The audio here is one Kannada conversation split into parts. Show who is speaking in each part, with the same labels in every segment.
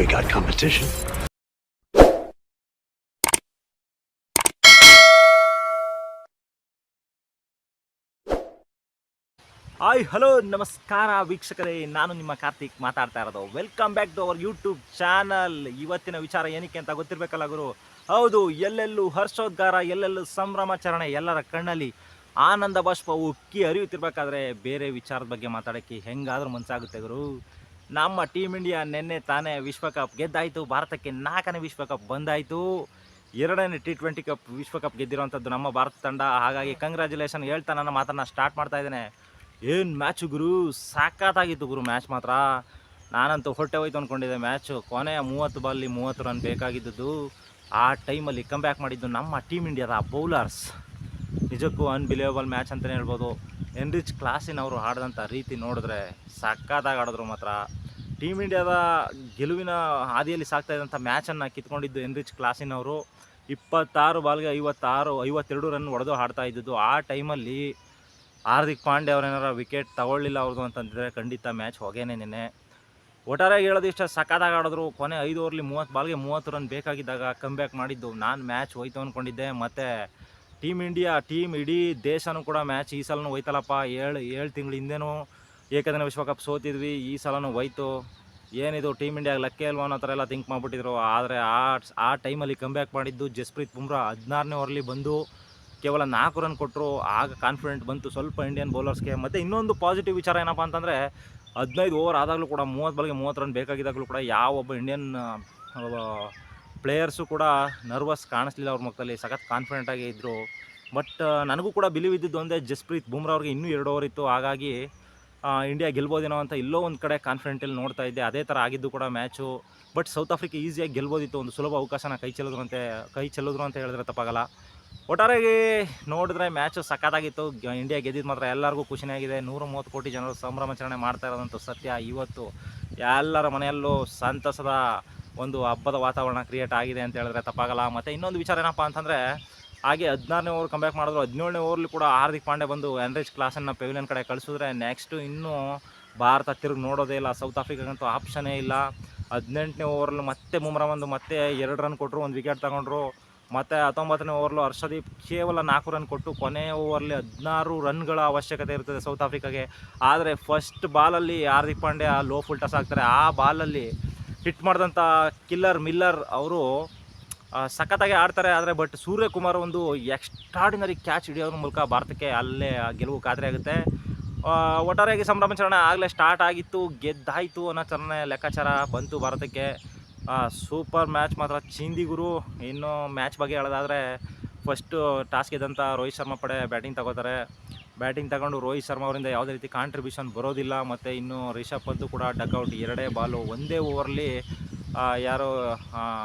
Speaker 1: We got competition.
Speaker 2: Hi hello ನಮಸ್ಕಾರ ವೀಕ್ಷಕರೇ, ನಾನು ನಿಮ್ಮ ಕಾರ್ತಿಕ್ ಮಾತಾಡ್ತಾ ಇರೋದು. Welcome back to our YouTube channel. ಇವತ್ತಿನ ವಿಚಾರ ಏನಕ್ಕೆ ಅಂತ ಗೊತ್ತಿರಬೇಕಲ್ಲ ಗುರು. ಹೌದು, ಎಲ್ಲೆಲ್ಲೂ ಹರ್ಷೋದ್ಗಾರ, ಎಲ್ಲೆಲ್ಲೂ ಸಂಭ್ರಮಾಚರಣೆ, ಎಲ್ಲರ ಕಣ್ಣಲ್ಲಿ ಆನಂದ ಬಾಷ್ಪ ಉಕ್ಕಿ ಹರಿಯುತ್ತಿರ್ಬೇಕಾದ್ರೆ ಬೇರೆ ವಿಚಾರದ ಬಗ್ಗೆ ಮಾತಾಡೋಕ್ಕೆ ಹೆಂಗಾದ್ರೂ ಮನಸ್ಸಾಗುತ್ತೆ ಗುರು. ನಮ್ಮ ಟೀಮ್ ಇಂಡಿಯಾ ನಿನ್ನೆ ತಾನೇ ವಿಶ್ವಕಪ್ ಗೆದ್ದಾಯಿತು. ಭಾರತಕ್ಕೆ 4ನೇ ವಿಶ್ವಕಪ್ ಬಂದಾಯಿತು. 2ನೇ T20 ಕಪ್ ವಿಶ್ವಕಪ್ ಗೆದ್ದಿರೋವಂಥದ್ದು ನಮ್ಮ ಭಾರತ ತಂಡ. ಹಾಗಾಗಿ ಕಂಗ್ರ್ಯಾಚುಲೇಷನ್ ಹೇಳ್ತಾ ನನ್ನ ಮಾತನ್ನು ಸ್ಟಾರ್ಟ್ ಮಾಡ್ತಾ ಇದ್ದೇನೆ. ಏನು ಮ್ಯಾಚು ಗುರು, ಸಾಕಾಗಿತ್ತು ಗುರು ಮ್ಯಾಚ್ ಮಾತ್ರ. ನಾನಂತೂ ಹೊಟ್ಟೆ ಹೋಯ್ತು ಅಂದ್ಕೊಂಡಿದ್ದೆ. ಮ್ಯಾಚು ಕೊನೆಯ 30 ಬಾಲಲ್ಲಿ 30 ರನ್ ಬೇಕಾಗಿದ್ದದ್ದು. ಆ ಟೈಮಲ್ಲಿ ಕಮ್ಬ್ಯಾಕ್ ಮಾಡಿದ್ದು ನಮ್ಮ ಟೀಮ್ ಇಂಡಿಯಾದ ಬೌಲರ್ಸ್. ನಿಜಕ್ಕೂ ಅನ್ಬಿಲಿಯಬಲ್ ಮ್ಯಾಚ್ ಅಂತಲೇ ಹೇಳ್ಬೋದು. ಎನ್ರಿಚ್ ಕ್ಲಾಸಿನವರು ಆಡಿದಂಥ ರೀತಿ ನೋಡಿದ್ರೆ ಸಖತ್ತಾಗಿ ಆಡಿದ್ರು ಮಾತ್ರ. ಟೀಮ್ ಇಂಡಿಯಾದ ಗೆಲುವಿನ ಹಾದಿಯಲ್ಲಿ ಸಾಗ್ತಾ ಇದ್ದಂಥ ಮ್ಯಾಚನ್ನು ಕಿತ್ಕೊಂಡಿದ್ದು ಎನ್ರಿಚ್ ಕ್ಲಾಸಿನವರು. 26 ಬಾಲ್ಗೆ 52 ರನ್ ಹೊಡೆದು ಆಡ್ತಾ ಇದ್ದದ್ದು. ಆ ಟೈಮಲ್ಲಿ ಹಾರ್ದಿಕ್ ಪಾಂಡ್ಯ ಅವ್ರೇನಾರ ವಿಕೆಟ್ ತಗೊಳ್ಳಿಲ್ಲ ಅವ್ರದ್ದು ಅಂತಂದರೆ ಖಂಡಿತ ಮ್ಯಾಚ್ ಹೋಗೇನೆ. ನೆನ್ನೆ ಒಟ್ಟಾರೆಯಾಗಿ ಹೇಳೋದು ಇಷ್ಟ, ಸಖತ್ತಾಗಿ ಆಡಿದ್ರು. ಕೊನೆ 5 ಓವರ್ಲಿ 30 ಬಾಲ್ಗೆ 30 ರನ್ ಬೇಕಾಗಿದ್ದಾಗ ಕಮ್ಬ್ಯಾಕ್ ಮಾಡಿದ್ದು. ನಾನು ಮ್ಯಾಚ್ ಹೋಯ್ತು ಅಂದ್ಕೊಂಡಿದ್ದೆ. ಮತ್ತು ಟೀಮ್ ಇಂಡಿಯಾ ಇಡೀ ದೇಶನೂ ಕೂಡ ಮ್ಯಾಚ್ ಈ ಸಲನೂ ಹೋಯ್ತಲ್ಲಪ್ಪ. 7 ತಿಂಗಳ ಹಿಂದೆನೂ ಏಕದಿನ ವಿಶ್ವಕಪ್ ಸೋತಿದ್ವಿ, ಈ ಸಲನೂ ಹೋಯ್ತು. ಏನಿದು ಟೀಮ್ ಇಂಡಿಯಾಗೆ ಲಕ್ಕೇ ಅಲ್ವಾ ಅನ್ನೋ ಥರ ಎಲ್ಲ ಥಿಂಕ್ ಮಾಡಿಬಿಟ್ಟಿದ್ರು. ಆದರೆ ಆ ಟೈಮಲ್ಲಿ ಕಮ್ಬ್ಯಾಕ್ ಮಾಡಿದ್ದು ಜಸ್ಪ್ರೀತ್ ಬುಮ್ರಾ 16ನೇ ಓವರ್ಲಿ ಬಂದು ಕೇವಲ 4 ರನ್ ಕೊಟ್ಟರು. ಆಗ ಕಾನ್ಫಿಡೆಂಟ್ ಬಂತು ಸ್ವಲ್ಪ ಇಂಡಿಯನ್ ಬೌಲರ್ಸ್ಗೆ. ಮತ್ತು ಇನ್ನೊಂದು ಪಾಸಿಟಿವ್ ವಿಚಾರ ಏನಪ್ಪ ಅಂತಂದರೆ 15 ಓವರ್ ಆದಾಗಲೂ ಕೂಡ 30 ಬಾಲ್ಗೆ 30 ರನ್ ಬೇಕಾಗಿದ್ದಾಗಲೂ ಕೂಡ ಯಾವೊಬ್ಬ ಇಂಡಿಯನ್ ಪ್ಲೇಯರ್ಸು ಕೂಡ ನರ್ವಸ್ ಕಾಣಿಸ್ಲಿಲ್ಲ ಅವ್ರ ಮುಖದಲ್ಲಿ. ಸಖತ್ ಕಾನ್ಫಿಡೆಂಟಾಗಿ ಇದ್ದರು. ಬಟ್ ನನಗೂ ಕೂಡ ಬಿಲೀವ್ ಇದ್ದಿದ್ದು ಒಂದೇ, ಜಸ್ಪ್ರೀತ್ ಬುಮ್ರಾ ಅವ್ರಿಗೆ ಇನ್ನೂ 2 ಓವರ್ ಇತ್ತು. ಹಾಗಾಗಿ ಇಂಡಿಯಾ ಗೆಲ್ಬೋದೇನೋ ಅಂತ ಎಲ್ಲೋ ಒಂದು ಕಡೆ ಕಾನ್ಫಿಡೆಂಟಲ್ಲಿ ನೋಡ್ತಾ ಇದ್ದೆ. ಅದೇ ಥರ ಆಗಿದ್ದು ಕೂಡ ಮ್ಯಾಚು. ಬಟ್ ಸೌತ್ ಆಫ್ರಿಕಾ ಈಸಿಯಾಗಿ ಗೆಲ್ಬೋದಿತ್ತು. ಒಂದು ಸುಲಭ ಅವಕಾಶನ ಕೈ ಚೆಲ್ಲಿದ್ರು ಅಂತ ಹೇಳಿದ್ರೆ ತಪ್ಪಾಗಲ್ಲ. ಒಟ್ಟಾರೆಯಾಗಿ ನೋಡಿದ್ರೆ ಮ್ಯಾಚು ಸಖತ್ತಾಗಿತ್ತು. ಇಂಡಿಯಾ ಗೆದ್ದಿದ್ದು ಮಾತ್ರ ಎಲ್ಲರಿಗೂ ಖುಷಿಯಾಗಿದೆ. 130 ಕೋಟಿ ಜನರು ಸಂಭ್ರಮಾಚರಣೆ ಮಾಡ್ತಾ ಇರೋದಂತೂ ಸತ್ಯ. ಇವತ್ತು ಎಲ್ಲರ ಮನೆಯಲ್ಲೂ ಸಂತಸದ ಒಂದು ಹಬ್ಬದ ವಾತಾವರಣ ಕ್ರಿಯೇಟ್ ಆಗಿದೆ ಅಂತ ಹೇಳಿದ್ರೆ ತಪ್ಪಾಗಲ್ಲ. ಮತ್ತು ಇನ್ನೊಂದು ವಿಚಾರ ಏನಪ್ಪ ಅಂತಂದರೆ, ಹಾಗೆ 16ನೇ ಓವರ್ ಕಮ್ಬ್ಯಾಕ್ ಮಾಡಿದ್ರು. 17ನೇ ಓವರ್ಲಿ ಕೂಡ ಹಾರ್ದಿಕ್ ಪಾಂಡ್ಯ ಬಂದು ಎನ್ರಿಚ್ ಕ್ಲಾಸನ್ನು ಪೆವಿಲಿಯನ್ ಕಡೆ ಕಳಿಸಿದ್ರೆ ನೆಕ್ಸ್ಟು ಇನ್ನೂ ಭಾರತ ತಿರುಗಿ ನೋಡೋದೇ ಇಲ್ಲ. ಸೌತ್ ಆಫ್ರಿಕಾಗಂತೂ ಆಪ್ಷನ್ನೇ ಇಲ್ಲ. 18ನೇ ಓವರ್ಲು ಮತ್ತೆ ಬುಮ್ರಾ ಬಂದು ಮತ್ತೆ 2 ರನ್ ಕೊಟ್ಟರು, 1 ವಿಕೆಟ್ ತಗೊಂಡ್ರು. ಮತ್ತು 19ನೇ ಓವರ್ಲು ಹರ್ಷದೀಪ್ ಕೇವಲ 4 ರನ್ ಕೊಟ್ಟು ಕೊನೆಯ ಓವರ್ಲಿ 16 ರನ್ಗಳ ಅವಶ್ಯಕತೆ ಇರ್ತದೆ ಸೌತ್ ಆಫ್ರಿಕಾಗೆ. ಆದರೆ ಫಸ್ಟ್ ಬಾಲಲ್ಲಿ Hardik Pandya low full toss ಆಗ್ತಾರೆ. ಆ ಬಾಲಲ್ಲಿ ಹಿಟ್ ಮಾಡಿದಂಥ ಕಿಲ್ಲರ್ ಮಿಲ್ಲರ್ ಅವರು ಸಖತ್ತಾಗಿ ಆಡ್ತಾರೆ. ಆದರೆ ಬಟ್ ಸೂರ್ಯಕುಮಾರ್ ಒಂದು ಎಕ್ಸ್ಟ್ರಾಡಿನರಿ ಕ್ಯಾಚ್ ಹಿಡಿಯೋದ್ರ ಮೂಲಕ ಭಾರತಕ್ಕೆ ಅಲ್ಲೇ ಗೆಲುವು ಖಾತ್ರಿ ಆಗುತ್ತೆ. ಒಟ್ಟಾರೆಯಾಗಿ ಸಂಭ್ರಮಾಚರಣೆ ಆಗಲೇ ಸ್ಟಾರ್ಟ್ ಆಗಿತ್ತು, ಗೆದ್ದಾಯಿತು ಅನ್ನೋ ಥರನೇ ಲೆಕ್ಕಾಚಾರ ಬಂತು ಭಾರತಕ್ಕೆ. ಸೂಪರ್ ಮ್ಯಾಚ್ ಮಾತ್ರ ಚಿಂದಿ ಗುರು. ಇನ್ನು ಮ್ಯಾಚ್ ಬಗ್ಗೆ ಹೇಳೋದಾದರೆ, ಫಸ್ಟು ಟಾಸ್ ಗೆದ್ದಂಥ ರೋಹಿತ್ ಶರ್ಮಾ ಪಡೆ ಬ್ಯಾಟಿಂಗ್ ತಗೋತಾರೆ. ಬ್ಯಾಟಿಂಗ್ ತಗೊಂಡು ರೋಹಿತ್ ಶರ್ಮಾ ಅವರಿಂದ ಯಾವುದೇ ರೀತಿ ಕಾಂಟ್ರಿಬ್ಯೂಷನ್ ಬರೋದಿಲ್ಲ. ಮತ್ತು ಇನ್ನು ರಿಷಬ್ ಪಂತ್ ಕೂಡ ಡಕ್ಔಟ್. 2 ಬಾಲು ಒಂದೇ ಓವರ್ಲಿ ಯಾರೋ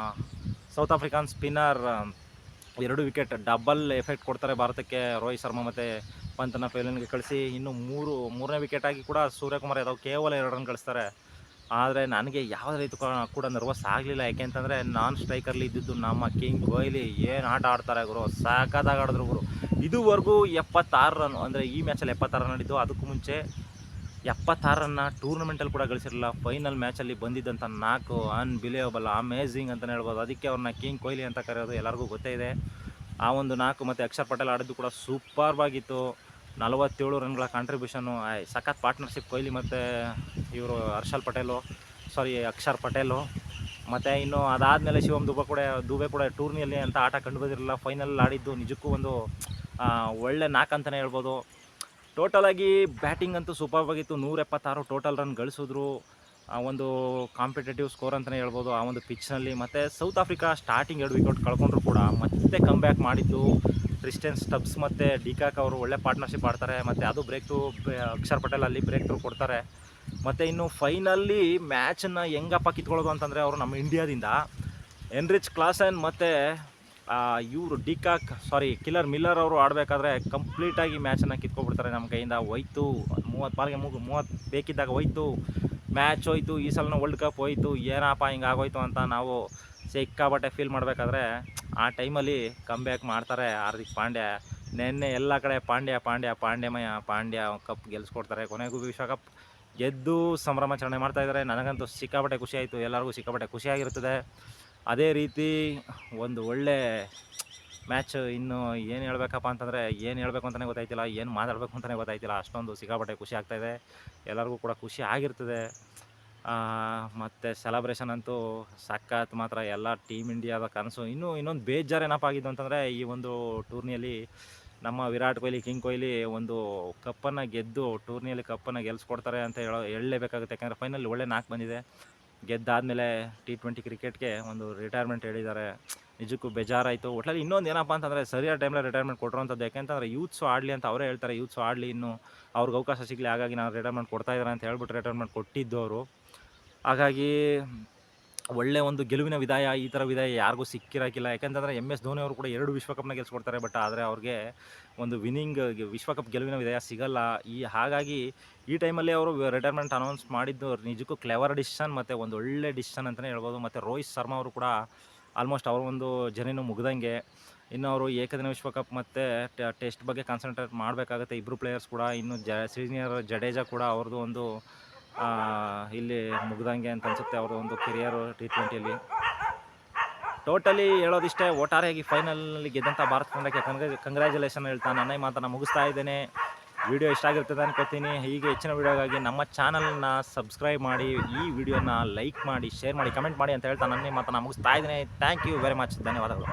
Speaker 2: south African spinner 2 wicket double effect ಕೊಡ್ತಾರೆ ಭಾರತಕ್ಕೆ. ರೋಹಿತ್ ಶರ್ಮಾ ಮತ್ತು ಪಂತನ ಪೆವಿಲಿಯನ್ಗೆ ಕಳಿಸಿ ಇನ್ನು 3ನೇ ವಿಕೆಟಾಗಿ ಕೂಡ ಸೂರ್ಯಕುಮಾರ್ ಯಾದವ್ ಕೇವಲ 2 ರನ್ ಕಳಿಸ್ತಾರೆ. ಆದರೆ ನನಗೆ ಯಾವುದೇ ರೀತಿ ಕೂಡ ನರ್ವಸ್ ಆಗಲಿಲ್ಲ. ಯಾಕೆಂತಂದರೆ ನಾನ್ ಸ್ಟ್ರೈಕರ್ಲಿ ಇದ್ದಿದ್ದು ನಮ್ಮ ಕಿಂಗ್ ಕೊಹ್ಲಿ. ಏನು ಆಟ ಆಡ್ತಾರೆ ಗುರು, ಸಖತ್ತಾಗಿ ಆಡಿದ್ರು ಗುರು. ಇದುವರೆಗೂ 76 ರನ್, ಅಂದರೆ ಈ ಮ್ಯಾಚಲ್ಲಿ 76 ರನ್ ಆಡಿದ್ದು. ಅದಕ್ಕೂ ಮುಂಚೆ 76 ರನ್ನ ಟೂರ್ನಮೆಂಟಲ್ಲಿ ಕೂಡ ಗಳಿಸಿರಲಿಲ್ಲ. ಫೈನಲ್ ಮ್ಯಾಚಲ್ಲಿ ಬಂದಿದ್ದಂಥ 4 ಅನ್ಬಿಲಿಯಬಲ್, ಅಮೇಝಿಂಗ್ ಅಂತಲೇ ಹೇಳ್ಬೋದು. ಅದಕ್ಕೆ ಅವ್ರನ್ನ ಕಿಂಗ್ ಕೊಹ್ಲಿ ಅಂತ ಕರೆಯೋದು ಎಲ್ಲರಿಗೂ ಗೊತ್ತೇ ಇದೆ. ಆ ಒಂದು 4 ಮತ್ತು ಅಕ್ಷರ್ ಪಟೇಲ್ ಆಡಿದ್ದು ಕೂಡ ಸೂಪರ್ವಾಗಿತ್ತು. 47 ರನ್ಗಳ ಕಾಂಟ್ರಿಬ್ಯೂಷನು. ಸಖತ್ ಪಾರ್ಟ್ನರ್ಶಿಪ್ ಕೊಹ್ಲಿ ಮತ್ತು ಇವರು ಅಕ್ಷರ್ ಪಟೇಲು. ಮತ್ತು ಇನ್ನು ಅದಾದಮೇಲೆ ಶಿವಮ್ ದುಬೆ ಕೂಡ ಟೂರ್ನಿಯಲ್ಲಿ ಅಂತ ಆಟ ಕಂಡು ಬಂದಿರಲಿಲ್ಲ. ಫೈನಲ್ ಆಡಿದ್ದು ನಿಜಕ್ಕೂ ಒಂದು ಒಳ್ಳೆ ನಾಕ್ ಅಂತಲೇ ಹೇಳ್ಬೋದು. ಟೋಟಲಾಗಿ ಬ್ಯಾಟಿಂಗ್ ಅಂತೂ ಸೂಪರ್ವಾಗಿತ್ತು. 176 ಟೋಟಲ್ ರನ್ ಗಳಿಸಿದ್ರು. ಒಂದು ಕಾಂಪಿಟೇಟಿವ್ ಸ್ಕೋರ್ ಅಂತಲೇ ಹೇಳ್ಬೋದು ಆ ಒಂದು ಪಿಚ್ನಲ್ಲಿ. ಮತ್ತು ಸೌತ್ ಆಫ್ರಿಕಾ ಸ್ಟಾರ್ಟಿಂಗ್ 2 ವಿಕೆಟ್ ಕಳ್ಕೊಂಡ್ರು ಕೂಡ ಮತ್ತೆ ಕಮ್ಬ್ಯಾಕ್ ಮಾಡಿದ್ದು. ಟ್ರಿಸ್ಟನ್ ಸ್ಟಬ್ಸ್ ಮತ್ತು ಡಿಕಾಕ್ ಅವರು ಒಳ್ಳೆ ಪಾರ್ಟ್ನರ್ಶಿಪ್ ಆಡ್ತಾರೆ. ಮತ್ತು ಅದು ಅಕ್ಷರ್ ಪಟೇಲ್ ಅಲ್ಲಿ ಬ್ರೇಕ್ ಥ್ರೂ ಕೊಡ್ತಾರೆ. ಮತ್ತು ಇನ್ನು ಫೈನಲ್ಲಿ ಮ್ಯಾಚನ್ನು ಹೆಂಗಪ್ಪ ಕಿತ್ಕೊಳ್ಳೋದು ಅಂತಂದರೆ, ಅವರು ನಮ್ಮ ಇಂಡಿಯಾದಿಂದ ಎನ್ರಿಚ್ ಕ್ಲಾಸನ್ ಮತ್ತು ಇವರು ಕಿಲ್ಲರ್ ಮಿಲ್ಲರ್ ಅವರು ಆಡಬೇಕಾದ್ರೆ ಕಂಪ್ಲೀಟಾಗಿ ಮ್ಯಾಚನ್ನು ಕಿತ್ಕೊಬಿಡ್ತಾರೆ ನಮ್ಮ ಕೈಯಿಂದ. ಹೋಯ್ತು 30 ಬಾಲ್ಗೆ 30 ಬೇಕಿದ್ದಾಗ ಹೋಯ್ತು, ಮ್ಯಾಚ್ ಹೋಯ್ತು. ಈ ಸಲನೂ ವರ್ಲ್ಡ್ ಕಪ್ ಹೋಯ್ತು. ಏನಪ್ಪ ಹಿಂಗೆ ಆಗೋಯ್ತು ಅಂತ ನಾವು ಸಿಕ್ಕಾಪಟ್ಟೆ ಫೀಲ್ ಮಾಡಬೇಕಾದ್ರೆ ಆ ಟೈಮಲ್ಲಿ ಕಮ್ಬ್ಯಾಕ್ ಮಾಡ್ತಾರೆ ಹಾರ್ದಿಕ್ ಪಾಂಡ್ಯ. ನೆನ್ನೆ ಎಲ್ಲ ಕಡೆ ಪಾಂಡ್ಯ ಪಾಂಡ್ಯಮಯ, ಪಾಂಡ್ಯ ಕಪ್ ಗೆಲ್ಲಿಸ್ಕೊಡ್ತಾರೆ. ಕೊನೆಗೂ ವಿಶ್ವಕಪ್ ಗೆದ್ದು ಸಂಭ್ರಮಾಚರಣೆ ಮಾಡ್ತಾಯಿದ್ದಾರೆ. ನನಗಂತೂ ಸಿಕ್ಕಾಪಟ್ಟೆ ಖುಷಿ ಆಯಿತು, ಎಲ್ಲರಿಗೂ ಸಿಕ್ಕಾಪಟ್ಟೆ ಖುಷಿಯಾಗಿರ್ತದೆ. ಅದೇ ರೀತಿ ಒಂದು ಒಳ್ಳೆ ಮ್ಯಾಚ್. ಇನ್ನು ಏನು ಹೇಳ್ಬೇಕಪ್ಪ ಅಂತಂದರೆ ಏನು ಹೇಳಬೇಕು ಅಂತಲೇ ಗೊತ್ತಾಯ್ತಿಲ್ಲ, ಏನು ಮಾತಾಡಬೇಕು ಅಂತಲೇ ಗೊತ್ತಾಯ್ತಿಲ್ಲ, ಅಷ್ಟೊಂದು ಸಿಕ್ಕಾಪಟ್ಟೆ ಖುಷಿ ಆಗ್ತಾಯಿದೆ. ಎಲ್ಲರಿಗೂ ಕೂಡ ಖುಷಿ ಆಗಿರ್ತದೆ. ಮತ್ತು ಸೆಲೆಬ್ರೇಷನ್ ಅಂತೂ ಸಖತ್ ಮಾತ್ರ. ಎಲ್ಲ ಟೀಮ್ ಇಂಡಿಯಾದ ಕನಸು. ಇನ್ನೊಂದು ಬೇಜಾರು ಏನಪ್ಪ ಆಗಿದ್ದು ಅಂತಂದರೆ, ಈ ಒಂದು ಟೂರ್ನಿಯಲ್ಲಿ ನಮ್ಮ ವಿರಾಟ್ ಕೊಹ್ಲಿ, ಕಿಂಗ್ ಕೊಹ್ಲಿ ಒಂದು ಕಪ್ಪನ್ನು ಗೆದ್ದು ಟೂರ್ನಿಯಲ್ಲಿ ಕಪ್ಪನ್ನು ಗೆಲ್ಲಿಸ್ಕೊಡ್ತಾರೆ ಅಂತ ಹೇಳಲೇಬೇಕಾಗುತ್ತೆ. ಯಾಕಂದರೆ ಫೈನಲ್ ಒಳ್ಳೆ ನಾಕ್ ಬಂದಿದೆ. ಗೆದ್ದಾದಮೇಲೆ T20 ಕ್ರಿಕೆಟ್ಗೆ ಒಂದು ರಿಟೈರ್ಮೆಂಟ್ ಹೇಳಿದ್ದಾರೆ. ನಿಜಕ್ಕೂ ಬೇಜಾರಾಯಿತು. ಒಟ್ನಲ್ಲಿ ಇನ್ನೊಂದು ಏನಪ್ಪ ಅಂತಂದರೆ, ಸರಿಯಾದ ಟೈಮಲ್ಲಿ ರಿಟೈರ್ಮೆಂಟ್ ಕೊಟ್ಟಿರೋಂಥದ್ದು. ಯಾಕೆಂತಂದರೆ ಯೂತ್ಸು ಆಡಲಿ ಅಂತ ಅವರೇ ಹೇಳ್ತಾರೆ, ಯೂತ್ಸು ಆಡಲಿ, ಇನ್ನೂ ಅವ್ರಿಗೆ ಅವಕಾಶ ಸಿಗಲಿ, ಹಾಗಾಗಿ ನಾನು ರಿಟೈರ್ಮೆಂಟ್ ಕೊಡ್ತಾಯಿದ್ದಾರೆ ಅಂತ ಹೇಳ್ಬಿಟ್ಟು ರಿಟೈರ್ಮೆಂಟ್ ಕೊಟ್ಟಿದ್ದು ಅವರು. ಹಾಗಾಗಿ ಒಳ್ಳೆ ಒಂದು ಗೆಲುವಿನ ವಿದಾಯ. ಈ ಥರ ವಿದಾಯ ಯಾರಿಗೂ ಸಿಕ್ಕಿರೋಕ್ಕಿಲ್ಲ. ಯಾಕೆಂತಂದರೆ MS ಧೋನಿ ಅವರು ಕೂಡ 2 ವಿಶ್ವಕಪ್ನ ಗೆಲ್ಸ್ಕೊಡ್ತಾರೆ. ಬಟ್ ಆದರೆ ಅವ್ರಿಗೆ ಒಂದು ವಿಶ್ವಕಪ್ ಗೆಲುವಿನ ವಿದಾಯ ಸಿಗಲ್ಲ. ಹಾಗಾಗಿ ಈ ಟೈಮಲ್ಲಿ ಅವರು ರಿಟೈರ್ಮೆಂಟ್ ಅನೌನ್ಸ್ ಮಾಡಿದ್ದು ನಿಜಕ್ಕೂ ಕ್ಲೆವರ್ ಡಿಸಿಷನ್ ಮತ್ತು ಒಂದು ಒಳ್ಳೆ ಡಿಸಿಷನ್ ಅಂತಲೇ ಹೇಳ್ಬೋದು. ಮತ್ತು ರೋಹಿತ್ ಶರ್ಮಾ ಅವರು ಕೂಡ ಆಲ್ಮೋಸ್ಟ್ ಅವ್ರ ಒಂದು ಜರ್ನಿನೂ ಮುಗ್ದಂಗೆ. ಇನ್ನು ಅವರು ಏಕದಿನ ವಿಶ್ವಕಪ್ ಮತ್ತು ಟೆಸ್ಟ್ ಬಗ್ಗೆ ಕಾನ್ಸಂಟ್ರೇಟ್ ಮಾಡಬೇಕಾಗುತ್ತೆ. ಇಬ್ಬರು ಪ್ಲೇಯರ್ಸ್ ಕೂಡ. ಇನ್ನು ಸೀನಿಯರ್ ಜಡೇಜಾ ಕೂಡ ಅವ್ರದ್ದು ಒಂದು ಇಲ್ಲಿ ಮುಗ್ದಂಗೆ ಅಂತ ಅನಿಸುತ್ತೆ, ಅವ್ರ ಒಂದು ಕೆರಿಯರು T20ಯಲ್ಲಿ. ಟೋಟಲಿ ಹೇಳೋದಿಷ್ಟೇ, ಒಟ್ಟಾರೆಯಾಗಿ ಫೈನಲ್ನಲ್ಲಿ ಗೆದ್ದಂಥ ಭಾರತ ತಂಡಕ್ಕೆ ಕಂಗ್ರ್ಯಾಚುಲೇಷನ್ ಹೇಳ್ತಾ ನನ್ನ ಮಾತನ್ನು ಮುಗಿಸ್ತಾ ಇದ್ದೇನೆ. ವಿಡಿಯೋ ಇಷ್ಟ ಆಗಿರ್ತದೆ ಅನ್ಕೋತೀನಿ. ಹೀಗೆ ಹೆಚ್ಚಿನ ವಿಡಿಯೋಗಾಗಿ ನಮ್ಮ ಚಾನಲ್ನ ಸಬ್ಸ್ಕ್ರೈಬ್ ಮಾಡಿ, ಈ ವಿಡಿಯೋನ ಲೈಕ್ ಮಾಡಿ, ಶೇರ್ ಮಾಡಿ, ಕಮೆಂಟ್ ಮಾಡಿ ಅಂತ ಹೇಳ್ತಾ ನನ್ನ ಮಾತನ್ನು ಮುಗಿಸ್ತಾ ಇದ್ದೇನೆ. Thank you very much. ಧನ್ಯವಾದಗಳು.